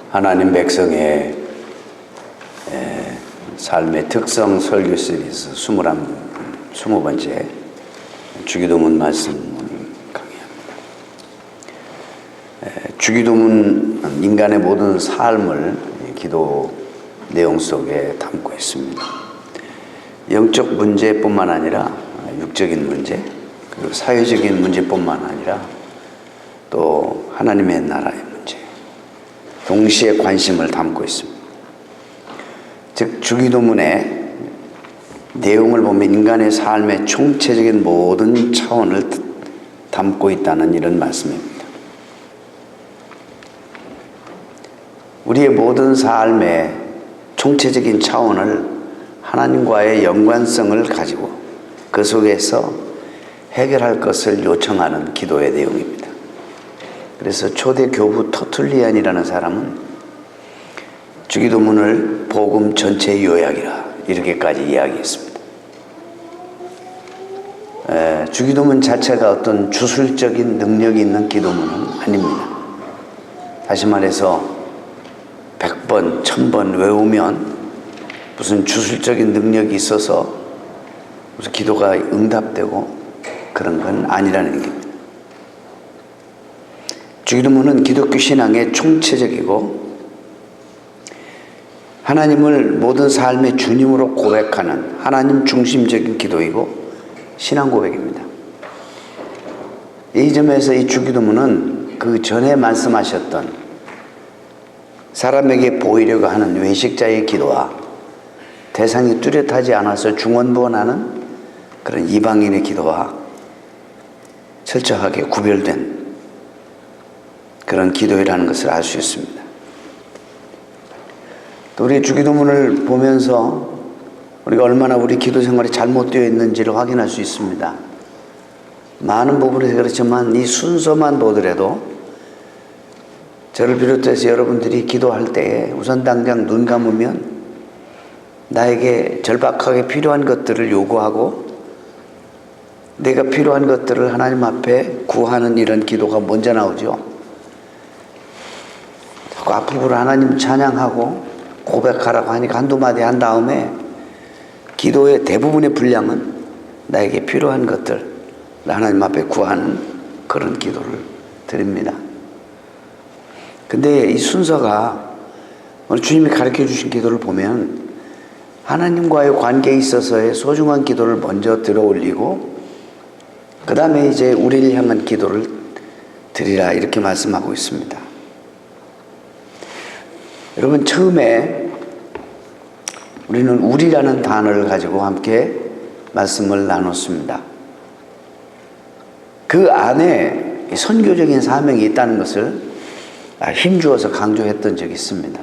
하나님 백성의 삶의 특성 설교 시리즈 20번째 주기도문 말씀을 강의합니다. 주기도문은 인간의 모든 삶을 기도 내용 속에 담고 있습니다. 영적 문제뿐만 아니라 육적인 문제, 그리고 사회적인 문제뿐만 아니라 또 하나님의 나라의 문제, 동시에 관심을 담고 있습니다. 즉 주기도문의 내용을 보면 인간의 삶의 총체적인 모든 차원을 담고 있다는 이런 말씀입니다. 우리의 모든 삶의 총체적인 차원을 하나님과의 연관성을 가지고 그 속에서 해결할 것을 요청하는 기도의 내용입니다. 그래서 초대 교부 터툴리안이라는 사람은 주기도문을 복음 전체의 요약이라 이렇게까지 이야기했습니다. 주기도문 자체가 어떤 주술적인 능력이 있는 기도문은 아닙니다. 다시 말해서 100번, 1000번 외우면 무슨 주술적인 능력이 있어서 무슨 기도가 응답되고 그런 건 아니라는 얘기입니다. 주기도문은 기독교 신앙의 총체적이고 하나님을 모든 삶의 주님으로 고백하는 하나님 중심적인 기도이고 신앙 고백입니다. 이 점에서 이 주기도문은 그 전에 말씀하셨던 사람에게 보이려고 하는 외식자의 기도와 대상이 뚜렷하지 않아서 중언부언하는 그런 이방인의 기도와 철저하게 구별된 그런 기도라는 것을 알 수 있습니다. 또 우리 주기도문을 보면서 우리가 얼마나 우리 기도 생활이 잘못되어 있는지를 확인할 수 있습니다. 많은 부분에서 그렇지만 이 순서만 보더라도 저를 비롯해서 여러분들이 기도할 때에 우선 당장 눈 감으면 나에게 절박하게 필요한 것들을 요구하고 내가 필요한 것들을 하나님 앞에 구하는 이런 기도가 먼저 나오죠. 자꾸 앞으로 하나님 찬양하고 고백하라고 하니까 한두 마디 한 다음에 기도의 대부분의 분량은 나에게 필요한 것들 하나님 앞에 구하는 그런 기도를 드립니다. 근데 이 순서가 오늘 주님이 가르쳐 주신 기도를 보면 하나님과의 관계에 있어서의 소중한 기도를 먼저 들어 올리고 그 다음에 이제 우리를 향한 기도를 드리라 이렇게 말씀하고 있습니다. 여러분 처음에 우리는 우리라는 단어를 가지고 함께 말씀을 나눴습니다. 그 안에 선교적인 사명이 있다는 것을 힘주어서 강조했던 적이 있습니다.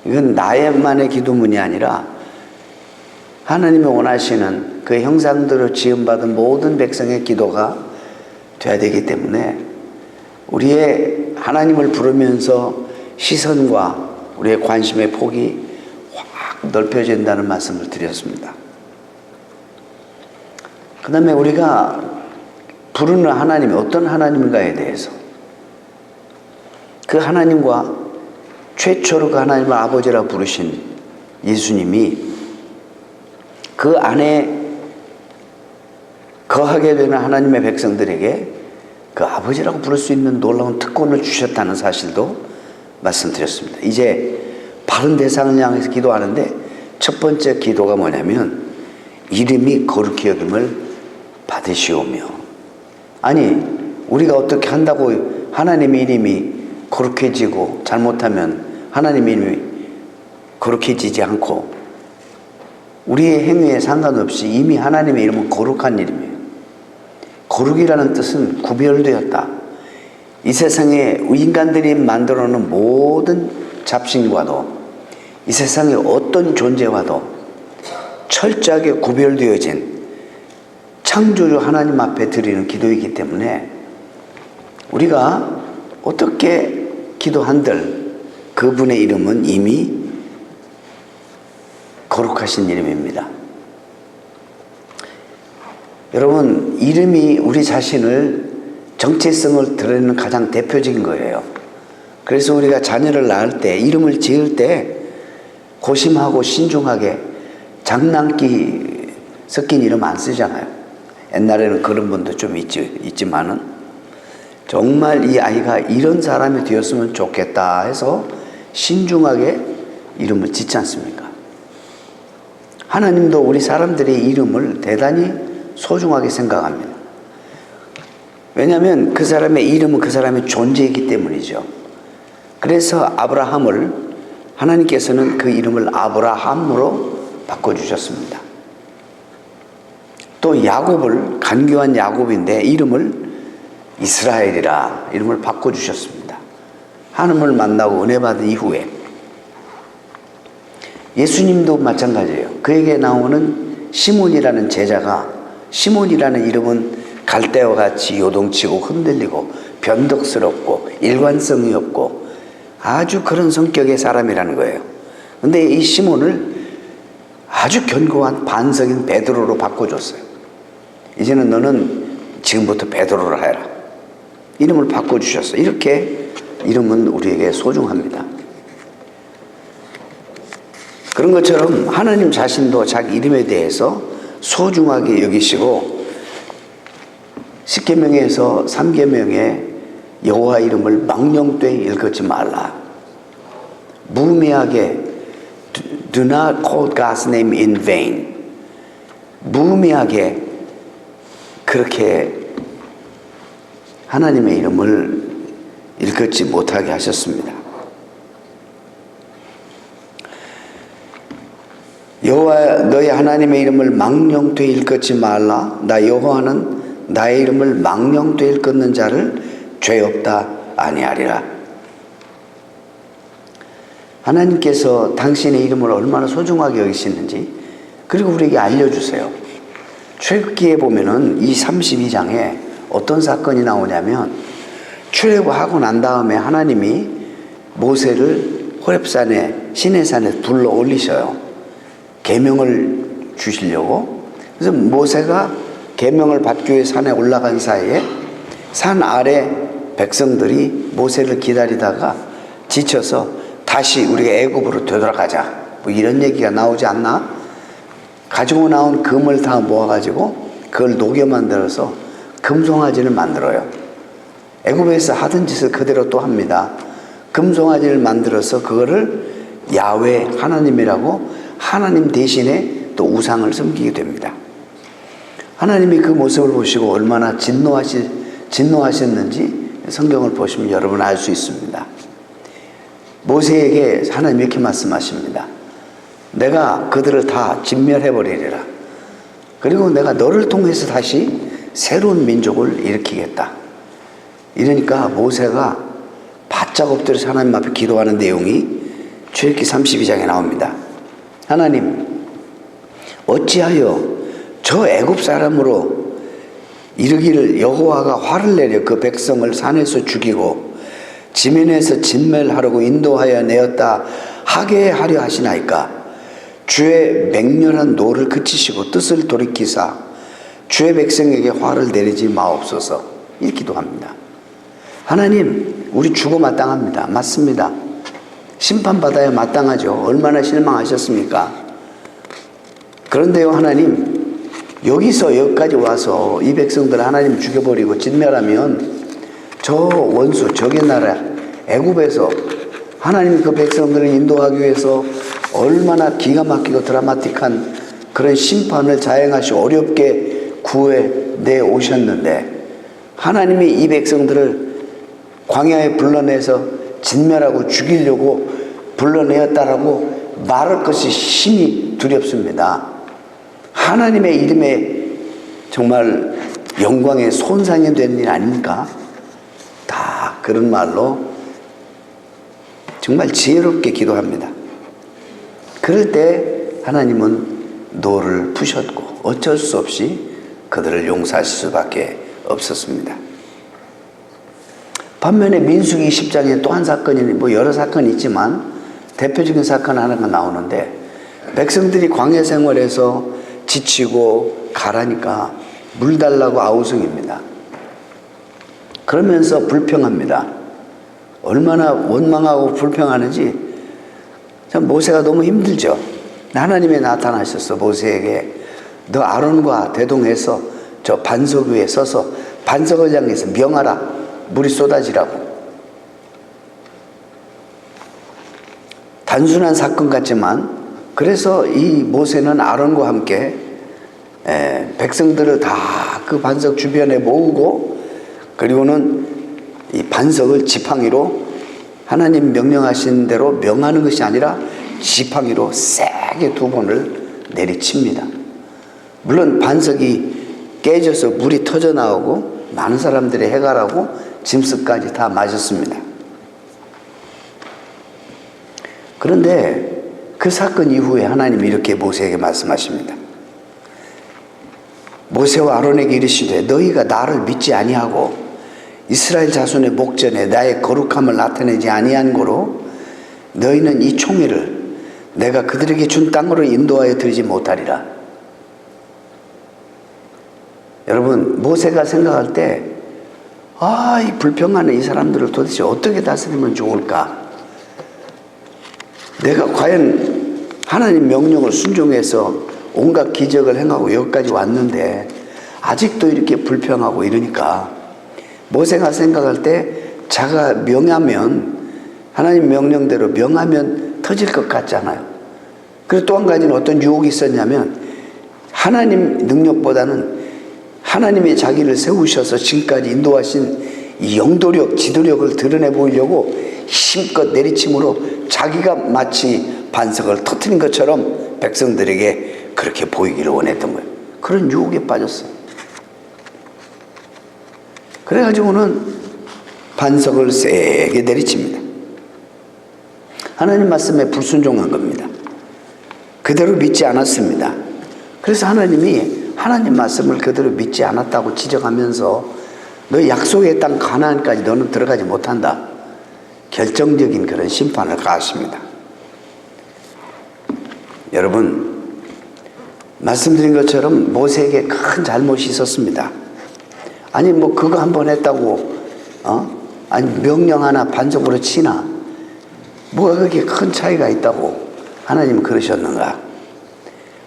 이건 나의만의 기도문이 아니라 하나님이 원하시는 그 형상대로 지음받은 모든 백성의 기도가 돼야 되기 때문에 우리의 하나님을 부르면서 시선과 우리의 관심의 폭이 확 넓혀진다는 말씀을 드렸습니다. 그 다음에 우리가 부르는 하나님이 어떤 하나님인가에 대해서 그 하나님과 최초로 그 하나님을 아버지라 부르신 예수님이 그 안에 거하게 되는 하나님의 백성들에게 그 아버지라고 부를 수 있는 놀라운 특권을 주셨다는 사실도 말씀드렸습니다. 이제 바른 대상을 향해서 기도하는데 첫 번째 기도가 뭐냐면 이름이 거룩히 여김을 받으시오며, 아니 우리가 어떻게 한다고 하나님의 이름이 거룩해지고 잘못하면 하나님의 이름이 거룩해지지 않고 우리의 행위에 상관없이 이미 하나님의 이름은 거룩한 이름이에요. 거룩이라는 뜻은 구별되었다. 이 세상에 인간들이 만들어 놓은 모든 잡신과도 이 세상의 어떤 존재와도 철저하게 구별되어진 창조주 하나님 앞에 드리는 기도이기 때문에 우리가 어떻게 기도한들 그분의 이름은 이미 거룩하신 이름입니다. 여러분 이름이 우리 자신을 정체성을 드러내는 가장 대표적인 거예요. 그래서 우리가 자녀를 낳을 때, 이름을 지을 때 고심하고 신중하게 장난기 섞인 이름 안 쓰잖아요. 옛날에는 그런 분도 좀 있지만은 정말 이 아이가 이런 사람이 되었으면 좋겠다 해서 신중하게 이름을 짓지 않습니까? 하나님도 우리 사람들의 이름을 대단히 소중하게 생각합니다. 왜냐하면 그 사람의 이름은 그 사람의 존재이기 때문이죠. 그래서 아브라함을 하나님께서는 그 이름을 아브라함으로 바꿔주셨습니다. 또 야곱을, 간교한 야곱인데 이름을 이스라엘이라 이름을 바꿔주셨습니다. 하나님을 만나고 은혜 받은 이후에 예수님도 마찬가지예요. 그에게 나오는 시몬이라는 제자가, 시몬이라는 이름은 갈대와 같이 요동치고 흔들리고 변덕스럽고 일관성이 없고 아주 그런 성격의 사람이라는 거예요. 근데 이 시몬을 아주 견고한 반석인 베드로로 바꿔줬어요. 이제는 너는 지금부터 베드로를 해라. 이름을 바꿔주셨어요. 이렇게 이름은 우리에게 소중합니다. 그런 것처럼 하나님 자신도 자기 이름에 대해서 소중하게 여기시고 10계명에서 3계명에 여호와 이름을 망령되이 일컫지 말라. 무의미하게 do not call God's name in vain. 무의미하게 그렇게 하나님의 이름을 일컫지 못하게 하셨습니다. 여호와 너희 하나님의 이름을 망령되이 일컫지 말라. 나 여호와는 나의 이름을 망령되이 일컫는 자를 죄 없다 아니하리라. 하나님께서 당신의 이름을 얼마나 소중하게 여기시는지 그리고 우리에게 알려주세요. 출애굽기에 보면은 이 32장에 어떤 사건이 나오냐면 출애굽하고 난 다음에 하나님이 모세를 호렙산에 시내산에 불러 올리셔요. 계명을 주시려고. 그래서 모세가 계명을 받기 위해 산에 올라간 사이에 산 아래 백성들이 모세를 기다리다가 지쳐서 다시 우리가 애굽으로 되돌아가자 뭐 이런 얘기가 나오지 않나? 가지고 나온 금을 다 모아가지고 그걸 녹여 만들어서 금송아지를 만들어요. 애굽에서 하던 짓을 그대로 또 합니다. 금송아지를 만들어서 그거를 야훼 하나님이라고 하나님 대신에 또 우상을 섬기게 됩니다. 하나님이 그 모습을 보시고 얼마나 진노하셨는지 성경을 보시면 여러분 알 수 있습니다. 모세에게 하나님이 이렇게 말씀하십니다. 내가 그들을 다 진멸해버리리라. 그리고 내가 너를 통해서 다시 새로운 민족을 일으키겠다. 이러니까 모세가 바짝 엎드려서 하나님 앞에 기도하는 내용이 출애굽기 32장에 나옵니다. 하나님, 어찌하여 저 애굽 사람으로 이르기를 여호와가 화를 내려 그 백성을 산에서 죽이고 지면에서 진멸하려고 인도하여 내었다 하게 하려 하시나이까. 주의 맹렬한 노를 그치시고 뜻을 돌이키사 주의 백성에게 화를 내리지 마옵소서. 이렇게 기도합니다. 하나님, 우리 죽어 마땅합니다. 맞습니다. 심판받아야 마땅하죠. 얼마나 실망하셨습니까? 그런데요, 하나님, 여기서 여기까지 와서 이 백성들 하나님 죽여버리고 진멸하면 저 원수, 적의 나라 애굽에서 하나님 그 백성들을 인도하기 위해서 얼마나 기가 막히고 드라마틱한 그런 심판을 자행하시고 어렵게 구해내 오셨는데 하나님이 이 백성들을 광야에 불러내서 진멸하고 죽이려고 불러내었다라고 말할 것이 심히 두렵습니다. 하나님의 이름에 정말 영광에 손상이 되는 일 아닙니까? 다 그런 말로 정말 지혜롭게 기도합니다. 그럴 때 하나님은 노를 푸셨고 어쩔 수 없이 그들을 용서하실 수밖에 없었습니다. 반면에 민수기 10장에 또 한 사건이 뭐 여러 사건이 있지만 대표적인 사건 하나가 나오는데 백성들이 광야 생활에서 지치고 가라니까 물 달라고 아우성입니다. 그러면서 불평합니다. 얼마나 원망하고 불평하는지 참 모세가 너무 힘들죠. 하나님이 나타나셨어. 모세에게 너 아론과 대동해서 저 반석 위에 서서 반석을 향해서 명하라. 물이 쏟아지라고. 단순한 사건 같지만 그래서 이 모세는 아론과 함께 백성들을 다 그 반석 주변에 모으고 그리고는 이 반석을 지팡이로 하나님 명령하신 대로 명하는 것이 아니라 지팡이로 세게 2번을 내리칩니다. 물론 반석이 깨져서 물이 터져 나오고 많은 사람들이 해가라고 짐승까지 다 맞았습니다. 그런데 그 사건 이후에 하나님이 이렇게 모세에게 말씀하십니다. 모세와 아론에게 이르시되 너희가 나를 믿지 아니하고 이스라엘 자손의 목전에 나의 거룩함을 나타내지 아니한 고로 너희는 이 총회를 내가 그들에게 준 땅으로 인도하여 드리지 못하리라. 여러분, 모세가 생각할 때 이 불평하는 이 사람들을 도대체 어떻게 다스리면 좋을까? 내가 과연 하나님 명령을 순종해서 온갖 기적을 행하고 여기까지 왔는데 아직도 이렇게 불평하고 이러니까 모세가 생각할 때 자가 명하면 하나님 명령대로 명하면 터질 것 같잖아요. 그리고 또 한 가지는 어떤 유혹이 있었냐면 하나님 능력보다는 하나님의 자기를 세우셔서 지금까지 인도하신 이 영도력, 지도력을 드러내 보이려고 힘껏 내리침으로 자기가 마치 반석을 터뜨린 것처럼 백성들에게 그렇게 보이기를 원했던 거예요. 그런 유혹에 빠졌어요. 그래가지고는 반석을 세게 내리칩니다. 하나님 말씀에 불순종한 겁니다. 그대로 믿지 않았습니다. 그래서 하나님이 하나님 말씀을 그대로 믿지 않았다고 지적하면서 너 약속의 땅 가나안까지 너는 들어가지 못한다. 결정적인 그런 심판을 가하십니다. 여러분, 말씀드린 것처럼 모세에게 큰 잘못이 있었습니다. 아니 뭐 그거 한번 했다고 아니 명령 하나 반석으로 치나 뭐가 그렇게 큰 차이가 있다고 하나님은 그러셨는가?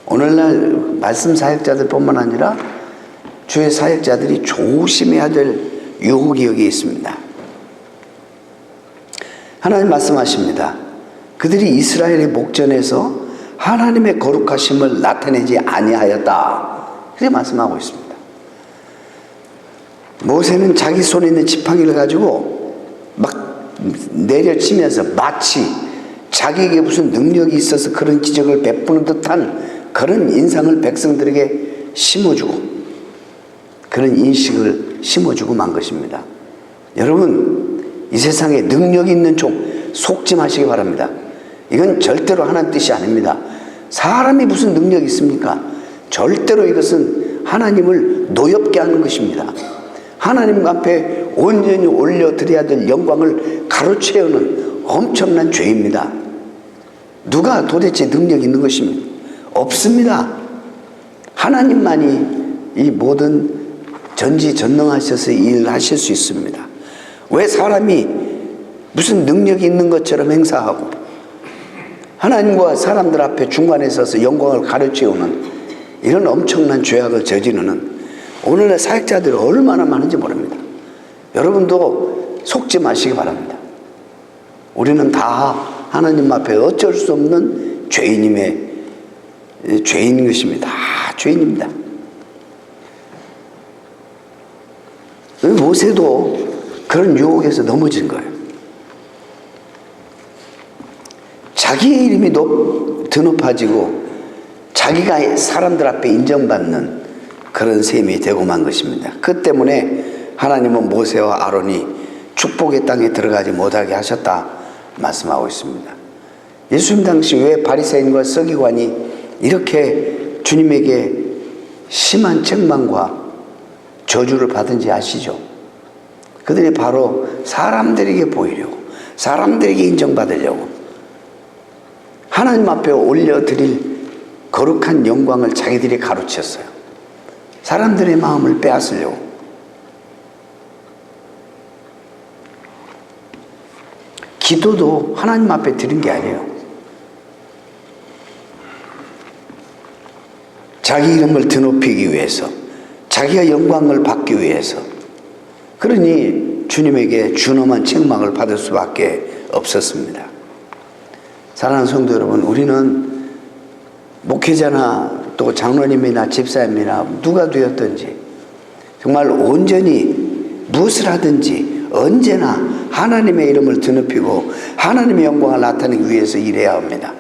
오늘날 말씀 사역자들뿐만 아니라 주의 사역자들이 조심해야 될 유혹이 여기 있습니다. 하나님 말씀하십니다. 그들이 이스라엘의 목전에서 하나님의 거룩하심을 나타내지 아니하였다. 그렇게 말씀하고 있습니다. 모세는 자기 손에 있는 지팡이를 가지고 막 내려치면서 마치 자기에게 무슨 능력이 있어서 그런 기적을 베푸는 듯한 그런 인상을 백성들에게 심어주고 그런 인식을 심어주고 만 것입니다. 여러분, 이 세상에 능력 있는 종 속지 마시기 바랍니다. 이건 절대로 하나님 뜻이 아닙니다. 사람이 무슨 능력이 있습니까? 절대로 이것은 하나님을 노엽게 하는 것입니다. 하나님 앞에 온전히 올려드려야 될 영광을 가로채우는 엄청난 죄입니다. 누가 도대체 능력이 있는 것입니까? 없습니다. 하나님만이 이 모든 전지전능하셔서 일하실 수 있습니다. 왜 사람이 무슨 능력이 있는 것처럼 행사하고 하나님과 사람들 앞에 중간에 서서 영광을 가로채우는 이런 엄청난 죄악을 저지르는 오늘날 사역자들이 얼마나 많은지 모릅니다. 여러분도 속지 마시기 바랍니다. 우리는 다 하나님 앞에 어쩔 수 없는 죄인인 것입니다. 다 죄인입니다. 모세도 그런 유혹에서 넘어진 거예요. 자기의 이름이 드높아지고 자기가 사람들 앞에 인정받는 그런 셈이 되고만 것입니다. 그 때문에 하나님은 모세와 아론이 축복의 땅에 들어가지 못하게 하셨다 말씀하고 있습니다. 예수님 당시 왜 바리새인과 서기관이 이렇게 주님에게 심한 책망과 저주를 받은지 아시죠? 그들이 바로 사람들에게 보이려고, 사람들에게 인정받으려고 하나님 앞에 올려드릴 거룩한 영광을 자기들이 가로챘어요. 사람들의 마음을 빼앗으려고. 기도도 하나님 앞에 드린 게 아니에요. 자기 이름을 드높이기 위해서, 자기가 영광을 받기 위해서. 그러니 주님에게 준엄한 책망을 받을 수밖에 없었습니다. 사랑하는 성도 여러분, 우리는 목회자나 또 장로님이나 집사님이나 누가 되었든지 정말 온전히 무엇을 하든지 언제나 하나님의 이름을 드높이고 하나님의 영광을 나타내기 위해서 일해야 합니다.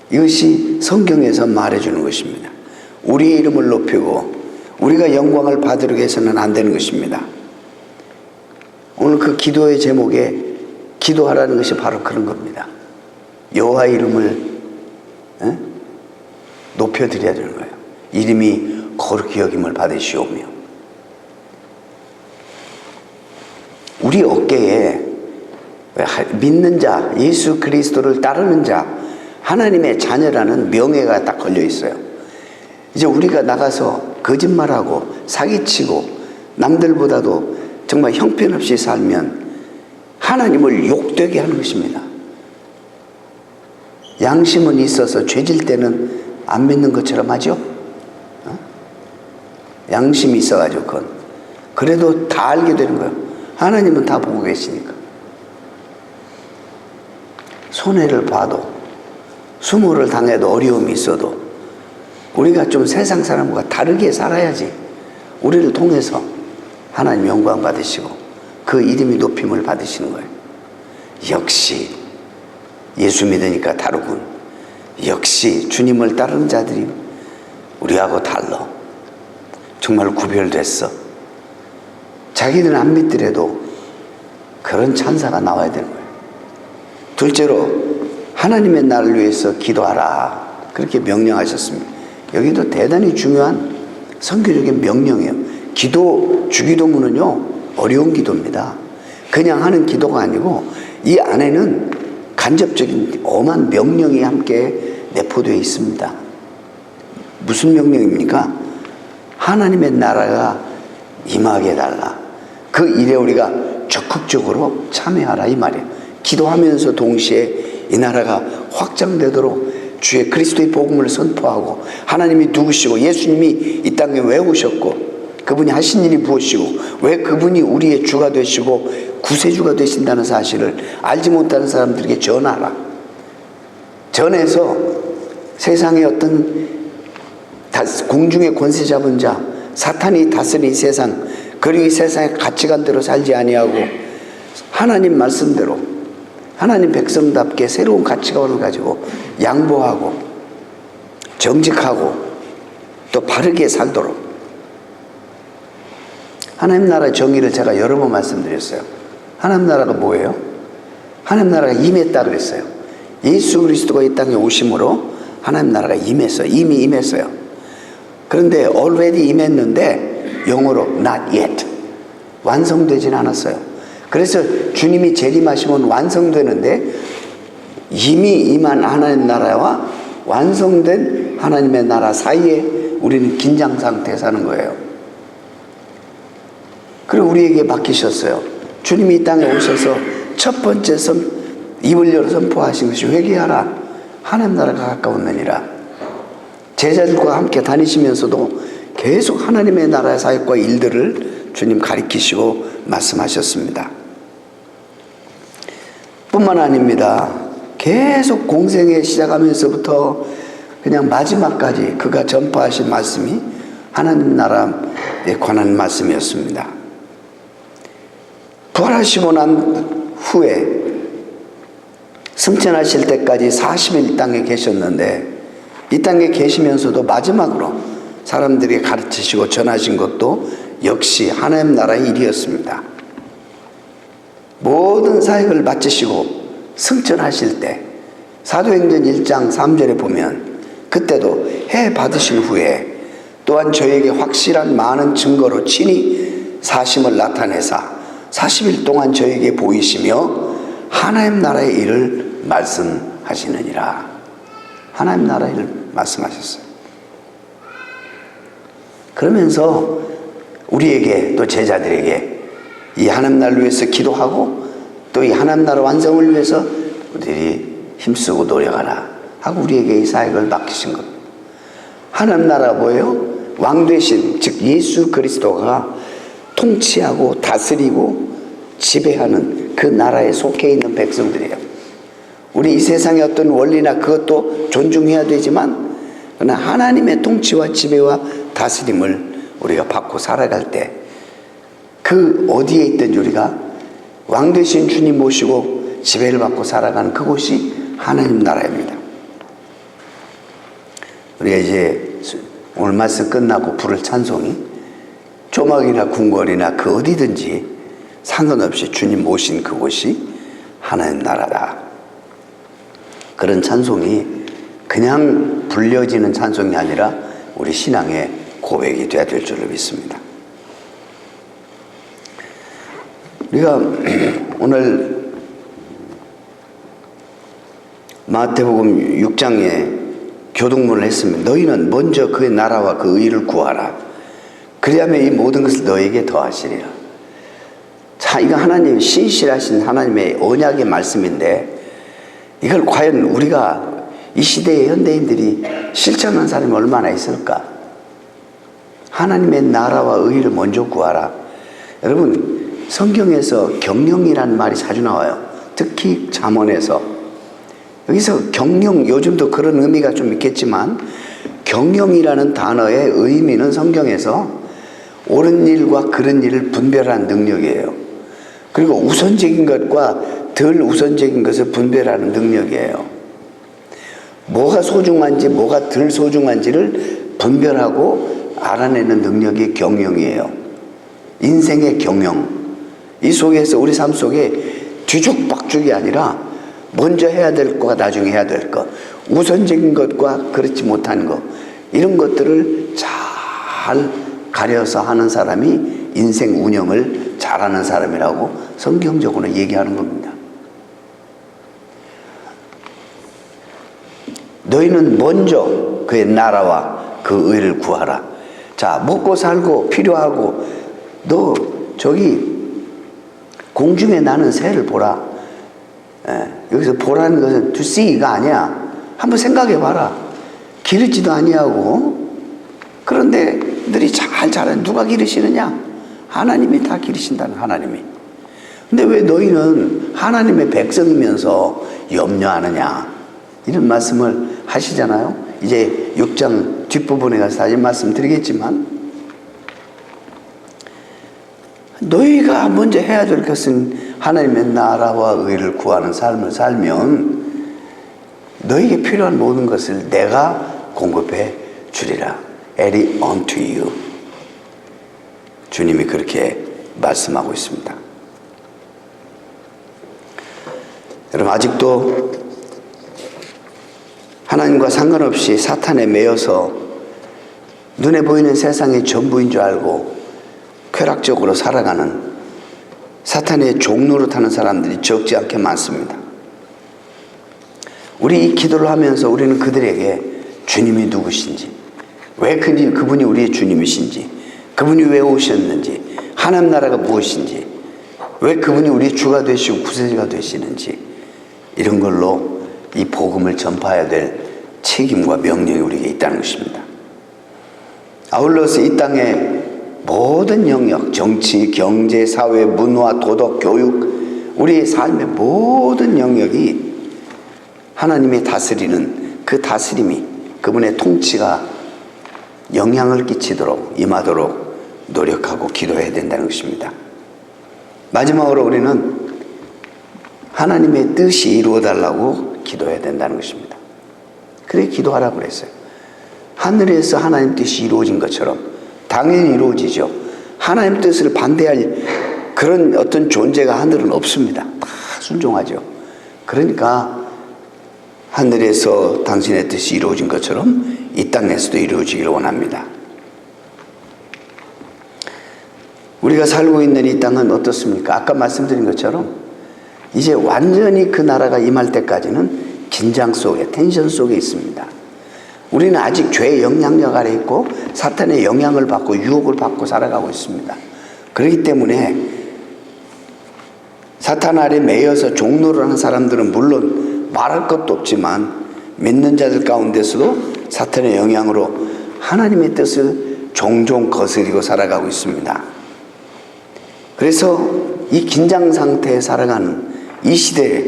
이것이 성경에서 말해주는 것입니다. 우리의 이름을 높이고 우리가 영광을 받으려고 해서는 안 되는 것입니다. 오늘 그 기도의 제목에 기도하라는 것이 바로 그런 겁니다. 여호와 이름을 높여드려야 되는 거예요. 이름이 거룩히 여김을 받으시오며. 우리 어깨에 믿는 자, 예수 그리스도를 따르는 자, 하나님의 자녀라는 명예가 딱 걸려 있어요. 이제 우리가 나가서 거짓말하고 사기치고 남들보다도 정말 형편없이 살면 하나님을 욕되게 하는 것입니다. 양심은 있어서 죄질 때는 안 믿는 것처럼 하죠. 양심이 있어가지고 그건 그래도 다 알게 되는 거예요. 하나님은 다 보고 계시니까. 손해를 봐도 수모를 당해도 어려움이 있어도 우리가 좀 세상 사람과 다르게 살아야지 우리를 통해서 하나님 영광 받으시고 그 이름이 높임을 받으시는 거예요. 역시 예수 믿으니까 다르군. 역시 주님을 따르는 자들이 우리하고 달라. 정말 구별됐어. 자기들은 안 믿더라도 그런 찬사가 나와야 되는 거예요. 둘째로 하나님의 나라를 위해서 기도하라. 그렇게 명령하셨습니다. 여기도 대단히 중요한 선교적인 명령이에요. 기도, 주기도문은요 어려운 기도입니다. 그냥 하는 기도가 아니고 이 안에는 간접적인 엄한 명령이 함께 내포되어 있습니다. 무슨 명령입니까? 하나님의 나라가 임하게 해달라. 그 일에 우리가 적극적으로 참여하라 이 말이에요. 기도하면서 동시에 이 나라가 확장되도록 주의 그리스도의 복음을 선포하고 하나님이 누구시고 예수님이 이 땅에 왜 오셨고 그분이 하신 일이 무엇이고 왜 그분이 우리의 주가 되시고 구세주가 되신다는 사실을 알지 못하는 사람들에게 전하라. 전해서 세상의 어떤 공중의 권세 잡은 자 사탄이 다스린 이 세상 그리고 이 세상의 가치관대로 살지 아니하고 하나님 말씀대로 하나님 백성답게 새로운 가치관을 가지고 양보하고 정직하고 또 바르게 살도록 하나님 나라의 정의를 제가 여러 번 말씀드렸어요. 하나님 나라가 뭐예요? 하나님 나라가 임했다 그랬어요. 예수 그리스도가 이 땅에 오심으로 하나님 나라가 임했어요. 이미 임했어요. 그런데 already 임했는데 영어로 not yet 완성되진 않았어요. 그래서 주님이 재림하시면 완성되는데 이미 임한 하나님 나라와 완성된 하나님의 나라 사이에 우리는 긴장 상태에 사는 거예요. 그리고 우리에게 맡기셨어요. 주님이 이 땅에 오셔서 첫 번째 입을 열어 선포하신 것이 회개하라. 하나님 나라가 가까웠느니라. 제자들과 함께 다니시면서도 계속 하나님의 나라의 사역과 일들을 주님 가리키시고 말씀하셨습니다. 뿐만 아닙니다. 계속 공생에 시작하면서부터 그냥 마지막까지 그가 전파하신 말씀이 하나님 나라에 관한 말씀이었습니다. 부활하시고 난 후에 승천하실 때까지 40일 땅에 계셨는데 이 땅에 계시면서도 마지막으로 사람들에게 가르치시고 전하신 것도 역시 하나님 나라의 일이었습니다. 모든 사역을 마치시고 승천하실 때 사도행전 1장 3절에 보면 그때도 해 받으신 후에 또한 저에게 확실한 많은 증거로 친히 사심을 나타내사 40일 동안 저에게 보이시며 하나님 나라의 일을 말씀하시느니라. 하나님 나라의 일을 말씀하셨어요. 그러면서 우리에게 또 제자들에게 이 하나님 나라를 위해서 기도하고 또 이 하나님 나라 완성을 위해서 우리들이 힘쓰고 노력하라 하고 우리에게 이 사역을 맡기신 겁니다. 하나님 나라가 뭐예요? 왕 되신 즉 예수 그리스도가 통치하고 다스리고 지배하는 그 나라에 속해 있는 백성들이에요. 우리 이 세상의 어떤 원리나 그것도 존중해야 되지만 그러나 하나님의 통치와 지배와 다스림을 우리가 받고 살아갈 때 그 어디에 있든지 우리가 왕 되신 주님 모시고 지배를 받고 살아가는 그곳이 하나님 나라입니다. 우리가 이제 오늘 말씀 끝나고 부를 찬송이 조막이나 궁궐이나 그 어디든지 상관없이 주님 모신 그곳이 하나님 나라다. 그런 찬송이 그냥 불려지는 찬송이 아니라 우리 신앙의 고백이 되어야 될 줄로 믿습니다. 우리가 오늘 마태복음 6장에 교동문을 했습니다. 너희는 먼저 그의 나라와 그 의를 구하라. 그리하면 이 모든 것을 너에게 더하시리라. 자, 이거 하나님 신실하신 하나님의 언약의 말씀인데 이걸 과연 우리가 이 시대의 현대인들이 실천하는 사람이 얼마나 있을까? 하나님의 나라와 의를 먼저 구하라. 여러분 성경에서 경영이라는 말이 자주 나와요. 특히 잠언에서. 여기서 경영, 요즘도 그런 의미가 좀 있겠지만 경영이라는 단어의 의미는 성경에서 옳은 일과 그른 일을 분별하는 능력이에요. 그리고 우선적인 것과 덜 우선적인 것을 분별하는 능력이에요. 뭐가 소중한지 뭐가 덜 소중한지를 분별하고 알아내는 능력이 경영이에요. 인생의 경영. 이 속에서 우리 삶 속에 뒤죽박죽이 아니라 먼저 해야 될 거가 나중에 해야 될 것, 우선적인 것과 그렇지 못한 것, 이런 것들을 잘 가려서 하는 사람이 인생 운영을 잘하는 사람이라고 성경적으로 얘기하는 겁니다. 너희는 먼저 그의 나라와 그 의를 구하라. 자, 먹고 살고 필요하고 너 저기 공중에 나는 새를 보라. 여기서 보라는 것은 to see가 아니야. 한번 생각해 봐라. 기르지도 아니하고 그런데 들이 잘 자라. 누가 기르시느냐? 하나님이 다 기르신다는 하나님이. 근데 왜 너희는 하나님의 백성이면서 염려하느냐? 이런 말씀을 하시잖아요. 이제 6장 뒷부분에 가서 다시 말씀드리겠지만 너희가 먼저 해야 될 것은 하나님의 나라와 의를 구하는 삶을 살면 너희에게 필요한 모든 것을 내가 공급해 주리라. Add unto you. 주님이 그렇게 말씀하고 있습니다. 여러분 아직도 하나님과 상관없이 사탄에 매여서 눈에 보이는 세상이 전부인 줄 알고 쾌락적으로 살아가는 사탄의 종로로 타는 사람들이 적지 않게 많습니다. 우리 이 기도를 하면서 우리는 그들에게 주님이 누구신지, 왜 그분이 우리의 주님이신지, 그분이 왜 오셨는지, 하나님 나라가 무엇인지, 왜 그분이 우리의 주가 되시고 구세주가 되시는지, 이런 걸로 이 복음을 전파해야 될 책임과 명령이 우리에게 있다는 것입니다. 아울러서 이 땅에 모든 영역, 정치, 경제, 사회, 문화, 도덕, 교육, 우리의 삶의 모든 영역이 하나님이 다스리는 그 다스림이, 그분의 통치가 영향을 끼치도록 임하도록 노력하고 기도해야 된다는 것입니다. 마지막으로 우리는 하나님의 뜻이 이루어달라고 기도해야 된다는 것입니다. 그래 기도하라고 그랬어요. 하늘에서 하나님 뜻이 이루어진 것처럼 당연히 이루어지죠. 하나님 뜻을 반대할 그런 어떤 존재가 하늘은 없습니다. 다 순종하죠. 그러니까 하늘에서 당신의 뜻이 이루어진 것처럼 이 땅에서도 이루어지기를 원합니다. 우리가 살고 있는 이 땅은 어떻습니까? 아까 말씀드린 것처럼 이제 완전히 그 나라가 임할 때까지는 긴장 속에, 텐션 속에 있습니다. 우리는 아직 죄의 영향력 아래 있고 사탄의 영향을 받고 유혹을 받고 살아가고 있습니다. 그렇기 때문에 사탄 아래 매여서 종노를 하는 사람들은 물론 말할 것도 없지만 믿는 자들 가운데서도 사탄의 영향으로 하나님의 뜻을 종종 거스리고 살아가고 있습니다. 그래서 이 긴장 상태에 살아가는 이 시대에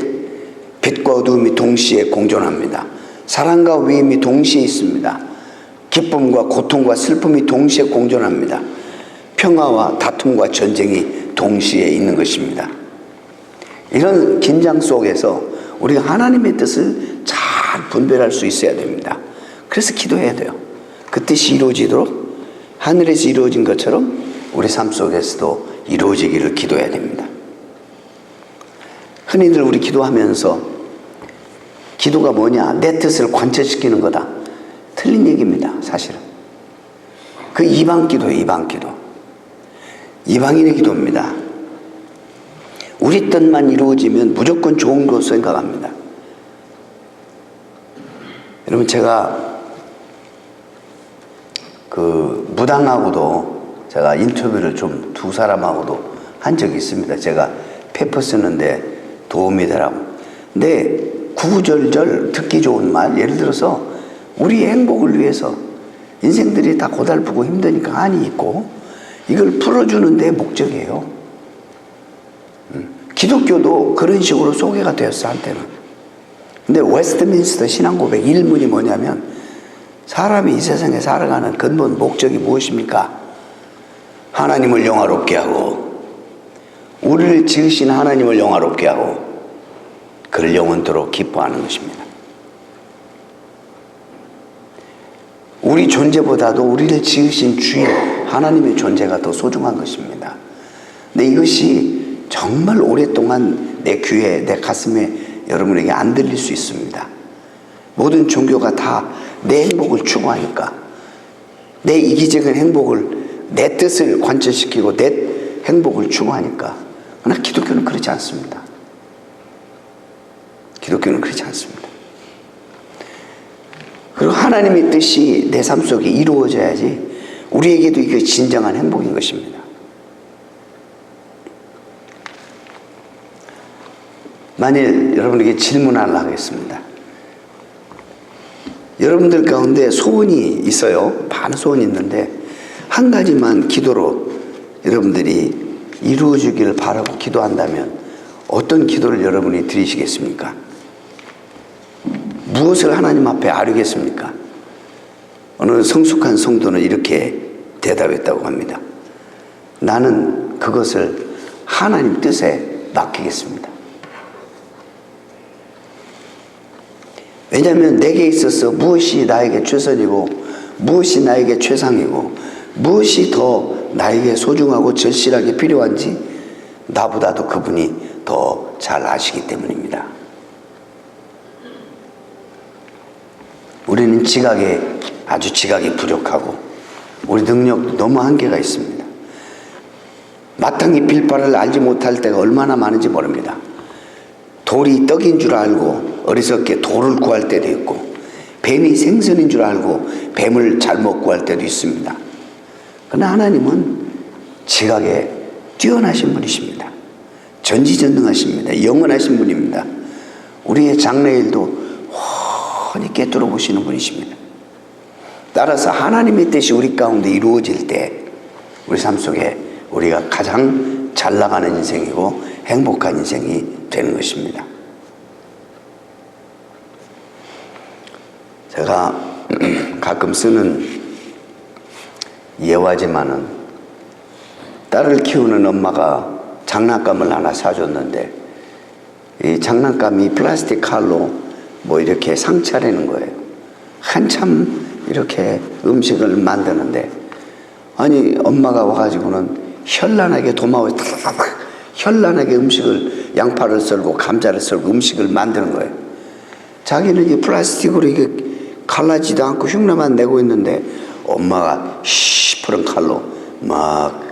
빛과 어두움이 동시에 공존합니다. 사랑과 위임이 동시에 있습니다. 기쁨과 고통과 슬픔이 동시에 공존합니다. 평화와 다툼과 전쟁이 동시에 있는 것입니다. 이런 긴장 속에서 우리가 하나님의 뜻을 잘 분별할 수 있어야 됩니다. 그래서 기도해야 돼요. 그 뜻이 이루어지도록 하늘에서 이루어진 것처럼 우리 삶 속에서도 이루어지기를 기도해야 됩니다. 흔히들 우리 기도하면서 기도가 뭐냐? 내 뜻을 관철시키는 거다. 틀린 얘기입니다. 사실은. 그 이방 기도예요. 이방 기도. 이방인의 기도입니다. 우리 뜻만 이루어지면 무조건 좋은 것으로 생각합니다. 여러분, 제가 그 무당하고도 제가 인터뷰를 좀 두 사람하고도 한 적이 있습니다. 제가 페퍼 쓰는데 도움이 되라고. 근데 구구절절 듣기 좋은 말, 예를 들어서 우리의 행복을 위해서 인생들이 다 고달프고 힘드니까 한이 있고 이걸 풀어주는 데 목적이에요. 기독교도 그런 식으로 소개가 되었어, 한때는. 근데 웨스트민스터 신앙고백 1문이 뭐냐면, 사람이 이 세상에 살아가는 근본 목적이 무엇입니까? 하나님을 영화롭게 하고, 우리를 지으신 하나님을 영화롭게 하고, 그를 영원토록 기뻐하는 것입니다. 우리 존재보다도 우리를 지으신 주인 하나님의 존재가 더 소중한 것입니다. 근데 이것이 정말 오랫동안 내 귀에, 내 가슴에 여러분에게 안 들릴 수 있습니다. 모든 종교가 다 내 행복을 추구하니까, 내 이기적인 행복을, 내 뜻을 관철시키고 내 행복을 추구하니까. 그러나 기독교는 그렇지 않습니다. 기독교는 그렇지 않습니다. 그리고 하나님의 뜻이 내 삶 속에 이루어져야지 우리에게도 이게 진정한 행복인 것입니다. 만일 여러분에게 질문 하나 하겠습니다. 여러분들 가운데 소원이 있어요. 많은 소원이 있는데 한 가지만 기도로 여러분들이 이루어지기를 바라고 기도한다면 어떤 기도를 여러분이 드리시겠습니까? 무엇을 하나님 앞에 아뢰겠습니까? 어느 성숙한 성도는 이렇게 대답했다고 합니다. 나는 그것을 하나님 뜻에 맡기겠습니다. 왜냐하면 내게 있어서 무엇이 나에게 최선이고 무엇이 나에게 최상이고 무엇이 더 나에게 소중하고 절실하게 필요한지 나보다도 그분이 더 잘 아시기 때문입니다. 우리는 아주 지각이 부족하고 우리 능력도 너무 한계가 있습니다. 마땅히 빌 바를 알지 못할 때가 얼마나 많은지 모릅니다. 돌이 떡인 줄 알고 어리석게 돌을 구할 때도 있고 뱀이 생선인 줄 알고 뱀을 잘못 구할 때도 있습니다. 그러나 하나님은 지각에 뛰어나신 분이십니다. 전지전능하십니다. 영원하신 분입니다. 우리의 장래일도 훤히 꿰뚫어 보시는 분이십니다. 따라서 하나님의 뜻이 우리 가운데 이루어질 때 우리 삶 속에 우리가 가장 잘 나가는 인생이고 행복한 인생이 되는 것입니다. 제가 가끔 쓰는 예화지만은 딸을 키우는 엄마가 장난감을 하나 사줬는데 이 장난감이 플라스틱 칼로 뭐 이렇게 상차리는 거예요. 한참 이렇게 음식을 만드는데 아니 엄마가 와가지고는 현란하게 도마에 탁탁탁 현란하게 음식을 양파를 썰고 감자를 썰고 음식을 만드는 거예요. 자기는 이 플라스틱으로 이게 갈라지도 않고 흉내만 내고 있는데 엄마가 시퍼런 칼로 막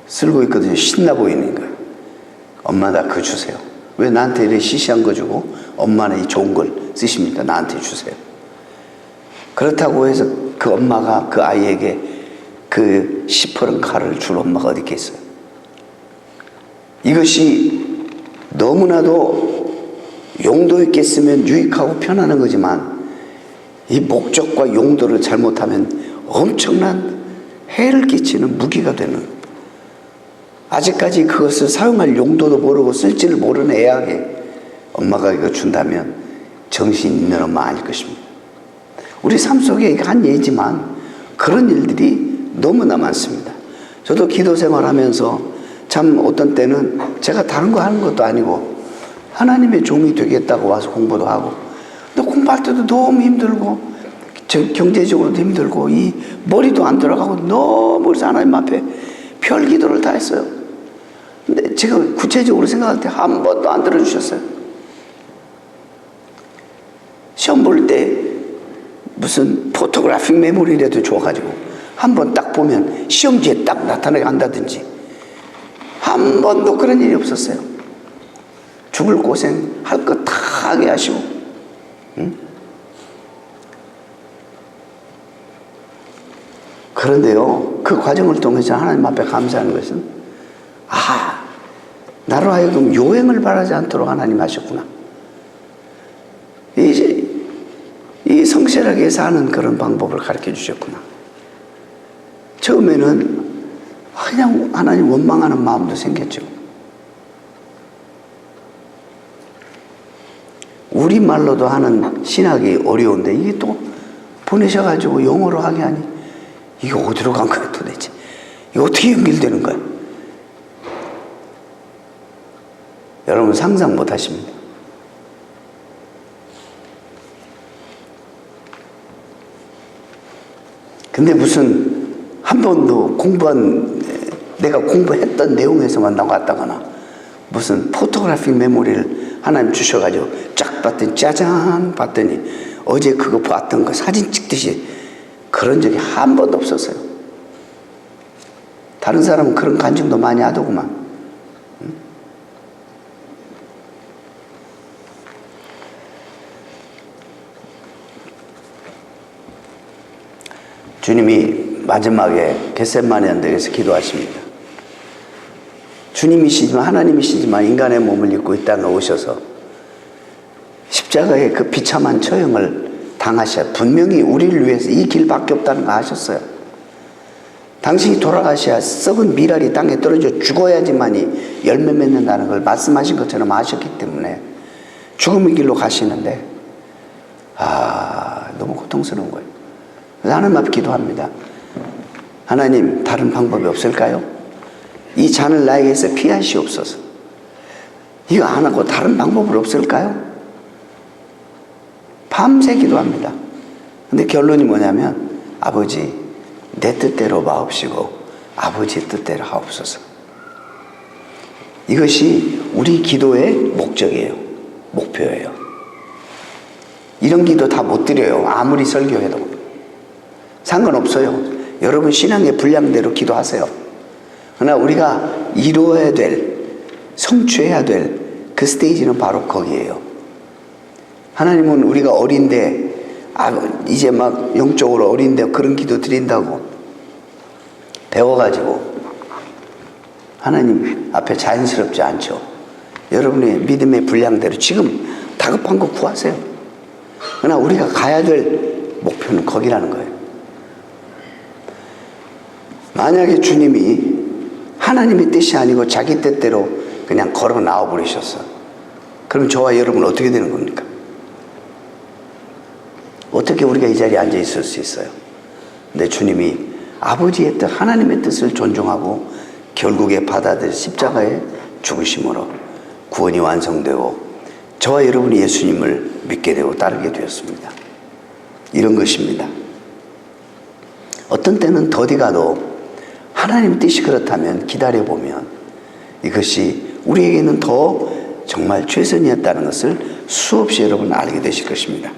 쓸고 있거든요. 신나 보이는 거예요. 엄마 나 그거 주세요. 왜 나한테 이렇게 시시한 거 주고 엄마는 이 좋은 걸 쓰십니까? 나한테 주세요. 그렇다고 해서 그 엄마가 그 아이에게 그 시퍼런 칼을 줄 엄마가 어디 있겠어요? 이것이 너무나도 용도 있게 쓰면 유익하고 편안한 거지만 이 목적과 용도를 잘못하면 엄청난 해를 끼치는 무기가 되는, 아직까지 그것을 사용할 용도도 모르고 쓸지를 모르는 애에게 엄마가 이거 준다면 정신 있는 엄마 아닐 것입니다. 우리 삶 속에 이게 한 예지만 그런 일들이 너무나 많습니다. 저도 기도 생활하면서 참 어떤 때는 제가 다른 거 하는 것도 아니고 하나님의 종이 되겠다고 와서 공부도 하고, 근데 공부할 때도 너무 힘들고 경제적으로도 힘들고 이 머리도 안 들어가고 너무 하나님 앞에 별 기도를 다 했어요. 근데 제가 구체적으로 생각할 때 한 번도 안 들어주셨어요. 시험 볼 때 무슨 포토그래픽 메모리라도 줘가지고 한 번 딱 보면 시험지에 딱 나타나게 한다든지 한 번도 그런 일이 없었어요. 죽을 고생 할 거 다 하게 하시고, 응? 그런데요, 그 과정을 통해서 하나님 앞에 감사하는 것은, 나로 하여금 요행을 바라지 않도록 하나님 하셨구나. 이 성실하게 사는 그런 방법을 가르쳐 주셨구나. 처음에는 그냥 하나님 원망하는 마음도 생겼죠. 우리말로도 하는 신학이 어려운데 이게 또 보내셔가지고 영어로 하게 하니 이게 어디로 간 거야 도대체? 이거 어떻게 연결되는 거야? 여러분 상상 못 하십니다. 근데 무슨 한 번도 내가 공부했던 내용에서만 나왔다거나 무슨 포토그래픽 메모리를 하나님 주셔가지고 쫙 봤더니 짜잔 봤더니 어제 그거 봤던 거 사진 찍듯이 그런 적이 한 번도 없었어요. 다른 사람은 그런 간증도 많이 하더구만. 주님이 마지막에 겟세마네 언덕에서 기도하십니다. 주님이시지만 하나님이시지만 인간의 몸을 입고 이 땅에 오셔서 십자가의 그 비참한 처형을 당하셔야 분명히 우리를 위해서 이 길밖에 없다는 거 아셨어요. 당신이 돌아가셔야 썩은 미랄이 땅에 떨어져 죽어야지만이 열매 맺는다는 걸 말씀하신 것처럼 아셨기 때문에 죽음의 길로 가시는데 너무 고통스러운 거예요. 그래서 하나님 앞에 기도합니다. 하나님 다른 방법이 없을까요? 이 잔을 나에게서 피하시옵소서. 이거 안 하고 다른 방법은 없을까요? 밤새 기도합니다. 근데 결론이 뭐냐면 아버지 내 뜻대로 마옵시고 아버지 뜻대로 하옵소서. 이것이 우리 기도의 목적이에요. 목표예요. 이런 기도 다 못 드려요. 아무리 설교해도 상관없어요. 여러분 신앙의 분량대로 기도하세요. 그러나 우리가 이루어야 될, 성취해야 될 그 스테이지는 바로 거기에요. 하나님은 우리가 어린데 이제 막 영적으로 어린데 그런 기도 드린다고 배워가지고 하나님 앞에 자연스럽지 않죠. 여러분의 믿음의 분량대로 지금 다급한 거 구하세요. 그러나 우리가 가야 될 목표는 거기라는 거예요. 만약에 주님이 하나님의 뜻이 아니고 자기 뜻대로 그냥 걸어 나와 버리셨어. 그럼 저와 여러분은 어떻게 되는 겁니까? 어떻게 우리가 이 자리에 앉아 있을 수 있어요? 근데 주님이 아버지의 뜻, 하나님의 뜻을 존중하고 결국에 받아들여 십자가의 죽으심으로 구원이 완성되고 저와 여러분이 예수님을 믿게 되고 따르게 되었습니다. 이런 것입니다. 어떤 때는 더디 가도 하나님의 뜻이 그렇다면 기다려보면 이것이 우리에게는 더 정말 최선이었다는 것을 수없이 여러분 알게 되실 것입니다.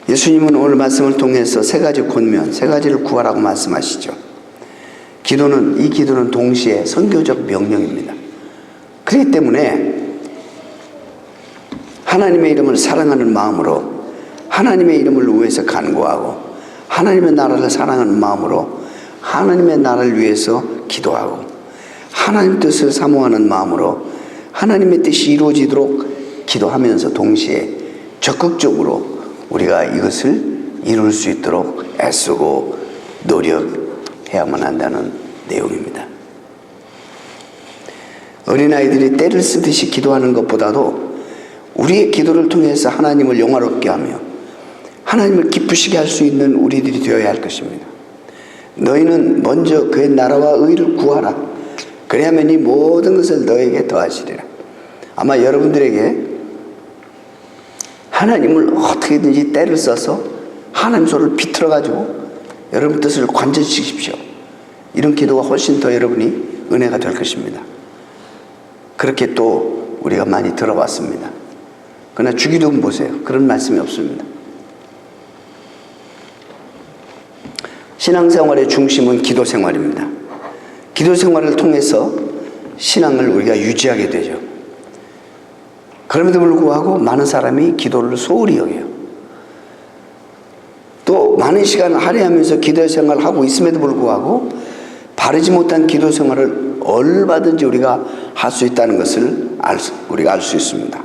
예수님은 오늘 말씀을 통해서 세 가지 권면, 세 가지를 구하라고 말씀하시죠. 이 기도는 동시에 선교적 명령입니다. 그렇기 때문에 하나님의 이름을 사랑하는 마음으로 하나님의 이름을 위해서 간구하고 하나님의 나라를 사랑하는 마음으로 하나님의 나라를 위해서 기도하고 하나님 뜻을 사모하는 마음으로 하나님의 뜻이 이루어지도록 기도하면서 동시에 적극적으로 우리가 이것을 이룰 수 있도록 애쓰고 노력해야만 한다는 내용입니다. 어린아이들이 떼를 쓰듯이 기도하는 것보다도 우리의 기도를 통해서 하나님을 영화롭게 하며 하나님을 기쁘시게 할 수 있는 우리들이 되어야 할 것입니다. 너희는 먼저 그의 나라와 의를 구하라. 그래야만 이 모든 것을 너에게 더하시리라. 아마 여러분들에게 하나님을 어떻게든지 때를 써서 하나님 소리를 비틀어 가지고 여러분 뜻을 관전시키십시오. 이런 기도가 훨씬 더 여러분이 은혜가 될 것입니다. 그렇게 또 우리가 많이 들어봤습니다. 그러나 주기도문 보세요. 그런 말씀이 없습니다. 신앙생활의 중심은 기도생활입니다. 기도생활을 통해서 신앙을 우리가 유지하게 되죠. 그럼에도 불구하고 많은 사람이 기도를 소홀히 여겨요. 또 많은 시간을 할애하면서 기도생활을 하고 있음에도 불구하고 바르지 못한 기도생활을 얼마든지 우리가 할 수 있다는 것을 우리가 알 수 있습니다.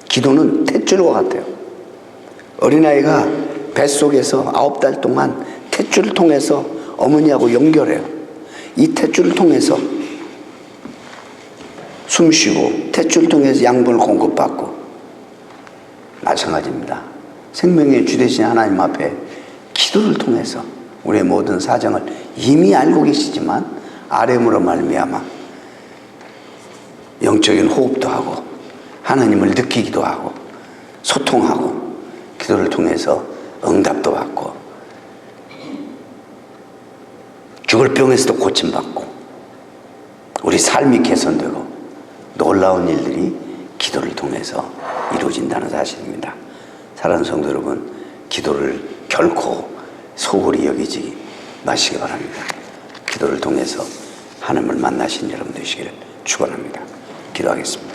기도는 탯줄과 같아요. 어린아이가 뱃속에서 9달 동안 탯줄을 통해서 어머니하고 연결해요. 이 탯줄을 통해서 숨쉬고 탯줄을 통해서 양분을 공급받고 마찬가지입니다. 생명의 주 되신 하나님 앞에 기도를 통해서 우리의 모든 사정을 이미 알고 계시지만 아뢰므로 말미암아 영적인 호흡도 하고 하나님을 느끼기도 하고 소통하고 기도를 통해서 응답도 받고 죽을 병에서도 고침받고 우리 삶이 개선되고 놀라운 일들이 기도를 통해서 이루어진다는 사실입니다. 사랑하는 성도 여러분, 기도를 결코 소홀히 여기지 마시기 바랍니다. 기도를 통해서 하나님을 만나신 여러분 되시기를 축원합니다. 기도하겠습니다.